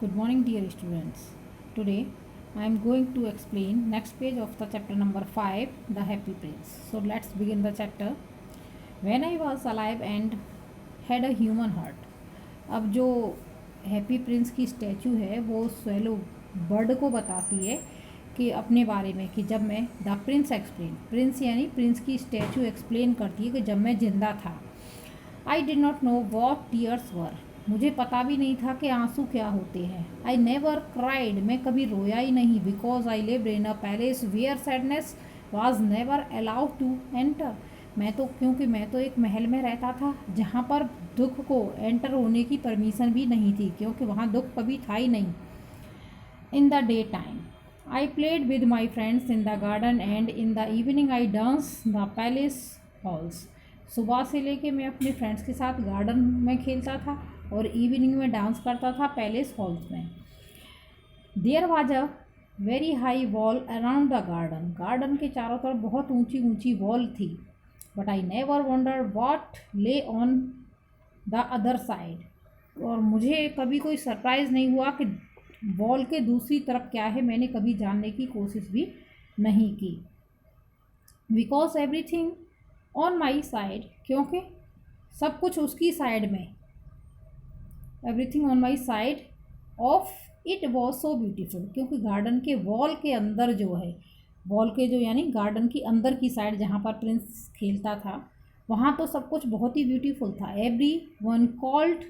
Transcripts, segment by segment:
Good morning, dear students. Today I am going to explain next page of the chapter number 5, The Happy Prince. So let's begin the chapter. When I was alive and had a human heart. अब जो happy Prince की statue है वो swallow bird को बताती है कि अपने बारे में कि जब मैं द प्रिंस एक्सप्लेन प्रिंस यानी प्रिंस की स्टैचू एक्सप्लेन करती है कि जब मैं जिंदा था। I did not know what tears were, मुझे पता भी नहीं था कि आंसू क्या होते हैं। आई नेवर क्राइड, मैं कभी रोया ही नहीं। Because I lived in a palace where sadness was never allowed to enter, क्योंकि मैं तो एक महल में रहता था जहाँ पर दुख को एंटर होने की परमिशन भी नहीं थी, क्योंकि वहाँ दुख कभी था ही नहीं। In the day time I played with my friends in the garden and in the evening I dance the palace halls. सुबह से लेके मैं अपने फ्रेंड्स के साथ गार्डन में खेलता था और इवनिंग में डांस करता था पैलेस हॉल्स में। There was a very high wall around the garden, garden के चारों तरफ बहुत ऊंची ऊंची वॉल थी। But I never wonder what lay on the other side, और मुझे कभी कोई सरप्राइज़ नहीं हुआ कि वॉल के दूसरी तरफ क्या है, मैंने कभी जानने की कोशिश भी नहीं की। Because everything on my side, क्योंकि सब कुछ उसकी साइड में, everything on my side of it was so beautiful, क्योंकि गार्डन के वॉल के अंदर जो है, वॉल के जो यानी गार्डन की अंदर की साइड जहाँ पर प्रिंस खेलता था, वहाँ तो सब कुछ बहुत ही ब्यूटीफुल था। Everyone called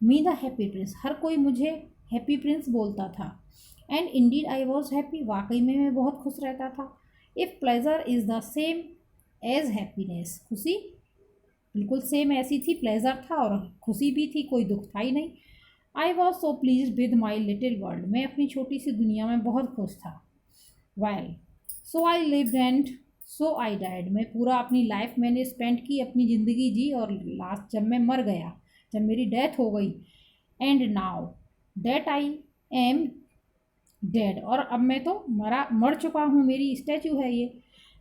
me the happy prince, हर कोई मुझे हैप्पी प्रिंस बोलता था। And indeed I was happy, वाकई में मैं बहुत खुश रहता था। If pleasure is the same as happiness, खुशी बिल्कुल सेम ऐसी थी, प्लेजर था और खुशी भी थी, कोई दुख था ही नहीं। I was so please with my little world, मैं अपनी छोटी सी दुनिया में बहुत खुश था। Well so I lived and so I died, मैं पूरा अपनी लाइफ मैंने स्पेंड की, अपनी ज़िंदगी जी, और लास्ट जब मैं मर गया, जब मेरी डेथ हो गई। And now that I am dead, और अब मैं तो मर चुका हूँ, मेरी स्टैचू है ये।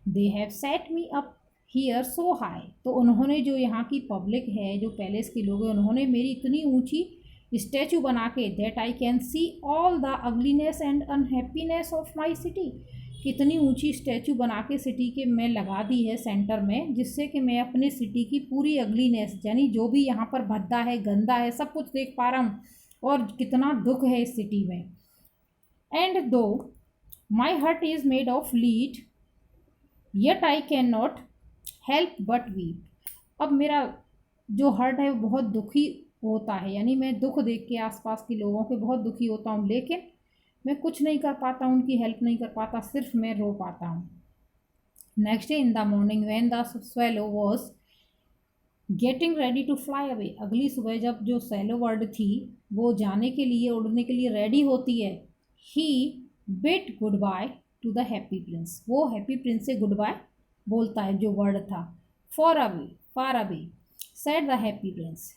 They have set me up here so high, तो उन्होंने, जो यहाँ की पब्लिक है, जो पैलेस के लोग हैं, उन्होंने मेरी इतनी ऊंची स्टैचू बना के, that I can see all the ugliness and unhappiness of my city, कितनी ऊंची स्टैचू बना के सिटी के में लगा दी है सेंटर में, जिससे कि मैं अपने सिटी की पूरी अगलीनेस, यानी जो भी यहाँ पर भद्दा है, गंदा है, सब कुछ देख पा रहा हूँ, और कितना दुख है इस सिटी में। एंड दो my heart is made of lead yet I can not help but weep, अब मेरा जो हार्ट है वो बहुत दुखी होता है, यानी मैं दुख देख के आसपास के लोगों के बहुत दुखी होता हूँ, लेकिन मैं कुछ नहीं कर पाता, उनकी हेल्प नहीं कर पाता, सिर्फ मैं रो पाता हूँ। Next day in the morning when the swallow was getting ready to fly away, अगली सुबह जब जो स्वेलो बर्ड थी वो जाने के लिए, उड़ने के लिए रेडी होती है, he bid goodbye to the happy prince, वो हैप्पी प्रिंस से गुड बाय बोलता है, जो वर्ड था। Far away said the happy prince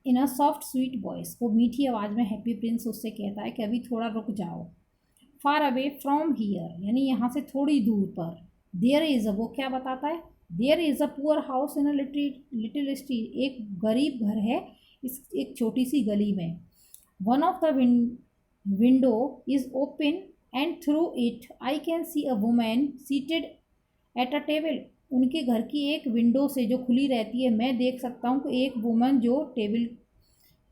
in a soft sweet voice, वो मीठी आवाज़ में हैप्पी प्रिंस उससे कहता है कि अभी थोड़ा रुक जाओ। फार अवे फ्रॉम हियर, यानी यहाँ से थोड़ी दूर पर। देयर इज़ अ, वो क्या बताता है, there is a poor house in a little street, एक गरीब घर है इस एक छोटी सी गली में। One of the window is open and through it I can see a women seated at a table, उनके घर की एक विंडो से जो खुली रहती है, मैं देख सकता हूँ कि एक वुमन जो टेबल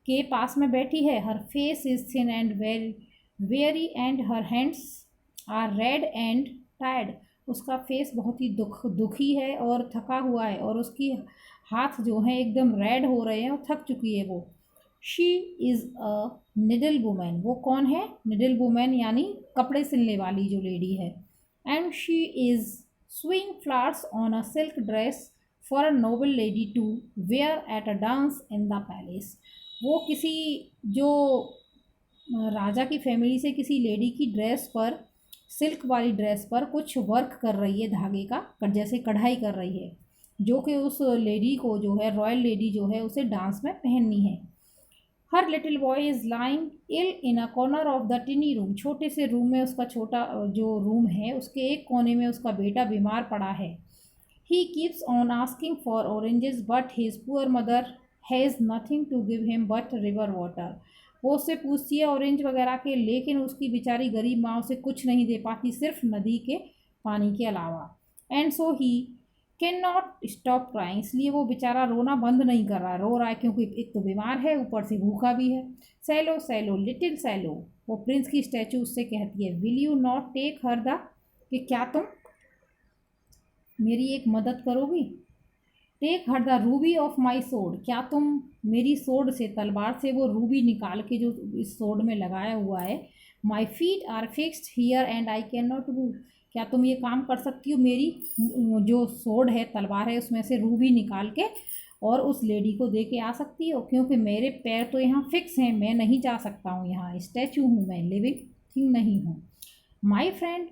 के पास में बैठी है। Her face is thin and very and her hands are red and tired, उसका फेस बहुत ही दुखी है और थका हुआ है, और उसकी हाथ जो है एकदम रेड हो रहे हैं और थक चुकी है वो। She is a needle women, वो कौन है, निडल वुमेन यानी कपड़े सिलने वाली जो लेडी है। And she is swing flowers on a silk dress for a noble lady to wear at a dance in the palace, वो किसी जो राजा की फैमिली से किसी लेडी की ड्रेस पर, सिल्क वाली ड्रेस पर कुछ वर्क कर रही है, धागे का जैसे कढ़ाई कर रही है, जो कि उस लेडी को जो है, रॉयल लेडी जो है, उसे डांस में पहननी है। Her little boy is lying ill in a corner of the tiny room, छोटे से रूम में, उसका छोटा जो रूम है उसके एक कोने में उसका बेटा बीमार पड़ा है। He keeps on asking for oranges but his poor mother has nothing to give him but river water, वो उससे पूछती है ऑरेंज वगैरह के, लेकिन उसकी बेचारी गरीब माँ उसे कुछ नहीं दे पाती, सिर्फ नदी के पानी के अलावा। And so he can not stop crying, इसलिए वो बेचारा रोना बंद नहीं कर रहा, रो रहा है क्योंकि एक तो बीमार है, ऊपर से भूखा भी है। सैलो सैलो लिटिल सैलो, वो प्रिंस की स्टैचू उससे कहती है, will you not take her the, कि क्या तुम मेरी एक मदद करोगी। Take her the ruby of my sword, क्या तुम मेरी सोड से, तलवार से वो रूबी निकाल के जो इस सोड में लगाया हुआ है। My feet are fixed here and I can not move, क्या तुम ये काम कर सकती हो, मेरी जो सोड है, तलवार है, उसमें से रूबी निकाल के और उस लेडी को दे के आ सकती हो, क्योंकि मेरे पैर तो यहाँ फिक्स हैं, मैं नहीं जा सकता हूँ, यहाँ स्टैचू हूँ मैं, लिविंग थिंग नहीं हूँ। My friend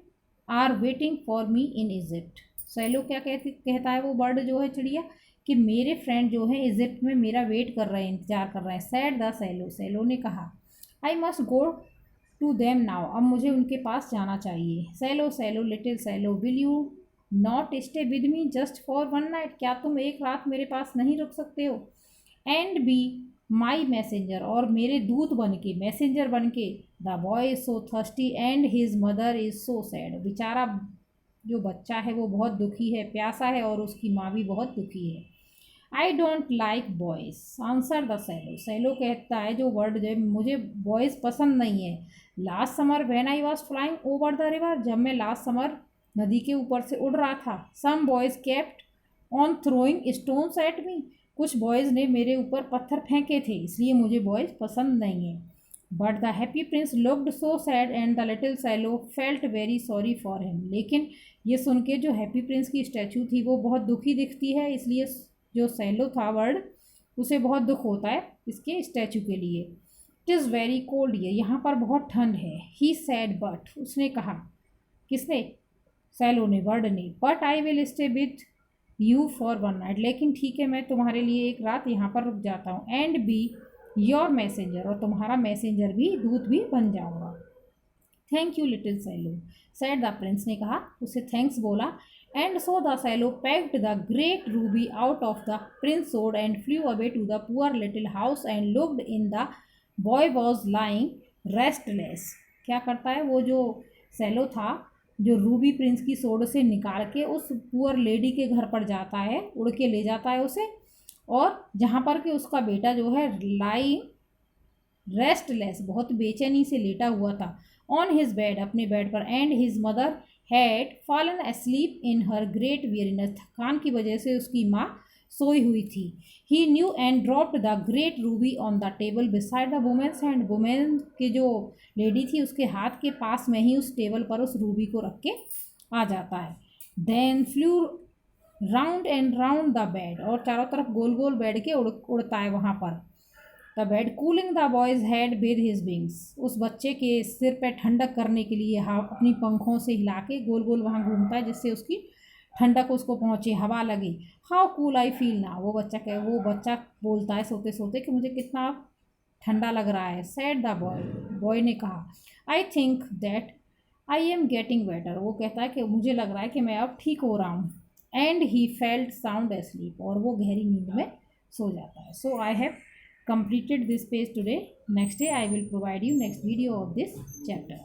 are waiting for me in Egypt, swallow क्या कहता है वो बर्ड जो है, चिड़िया, कि मेरे फ्रेंड जो है इजिप्ट में मेरा वेट कर रहे हैं, इंतजार कर रहे हैं। सैड द सैलो, सैलो ने कहा, I must go to them now, अब मुझे उनके पास जाना चाहिए। Swallow swallow little swallow, will you not stay with me just for one night, क्या तुम एक रात मेरे पास नहीं रुक सकते हो। एंड बी माई मैसेंजर, और मेरे दूत बन के, मैसेंजर बन के। The boy is so thirsty and his mother is so sad, बेचारा जो बच्चा है वो बहुत दुखी है, प्यासा है, और उसकी माँ भी बहुत दुखी है। I don't like boys, answer the swallow, swallow कहता है जो वर्ड जो है, मुझे बॉयज़ पसंद नहीं है। Last summer when I was flying over the river, जब मैं लास्ट समर नदी के ऊपर से उड़ रहा था। Some boys kept on throwing stones at me, कुछ बॉयज़ ने मेरे ऊपर पत्थर फेंके थे, इसलिए मुझे बॉयज़ पसंद नहीं है। But the happy prince looked so sad and the little swallow felt very sorry for him, लेकिन ये सुन के जो हैप्पी प्रिंस की स्टैचू थी वो बहुत दुखी दिखती है, इसलिए जो सैलो था वर्ड, उसे बहुत दुख होता है इसके स्टैचू के लिए। इट इज़ वेरी कोल्ड, ये यहाँ पर बहुत ठंड है। ही सैड बट, उसने कहा, किसने, सैलो ने, वर्ड ने। But I will stay with you for one night, लेकिन ठीक है, मैं तुम्हारे लिए एक रात यहाँ पर रुक जाता हूँ। एंड बी योर मैसेंजर, और तुम्हारा मैसेंजर भी, दूत भी बन जाऊँगा। Thank you little swallow, said the prince ने कहा, उसे थैंक्स बोला। And so the swallow packed the great ruby out of the prince sword and flew away to the poor little house and looked in, the boy was lying restless, क्या करता है वो जो Cello था, जो Ruby Prince की सोड से निकाल के उस पुअर लेडी के घर पर जाता है, उड़ के ले जाता है उसे, और जहाँ पर कि उसका बेटा जो है लाइंग रेस्टलेस, बहुत बेचैनी से लेटा हुआ था, ऑन हिज बेड, अपने बेड पर। And his mother had fallen asleep in her great weariness, थकान की वजह से उसकी माँ सोई हुई थी। He knew and dropped the great ruby on the table beside the woman's hand, woman के जो लेडी थी उसके हाथ के पास में ही उस टेबल पर उस रूबी को रख के आ जाता है। Then flew round and round the bed, और चारों तरफ गोल गोल बेड के उड़ता है वहाँ पर। The bed cooling the boys head with his wings, उस बच्चे के सिर पे ठंडक करने के लिए अपनी पंखों से हिला के गोल गोल वहाँ घूमता है, जिससे उसकी ठंडक उसको पहुँचे, हवा लगे। हाउ कूल आई फील ना, वो बच्चा बोलता है सोते सोते कि मुझे कितना ठंडा लग रहा है। सैड द बॉय, बॉय ने कहा, I think that I am getting better, वो कहता है कि मुझे लग रहा है कि मैं अब ठीक हो रहा हूँ। And he felt sound asleep, और वो गहरी नींद में सो जाता है। So I have completed this page today. Next day I will provide you next video of this chapter.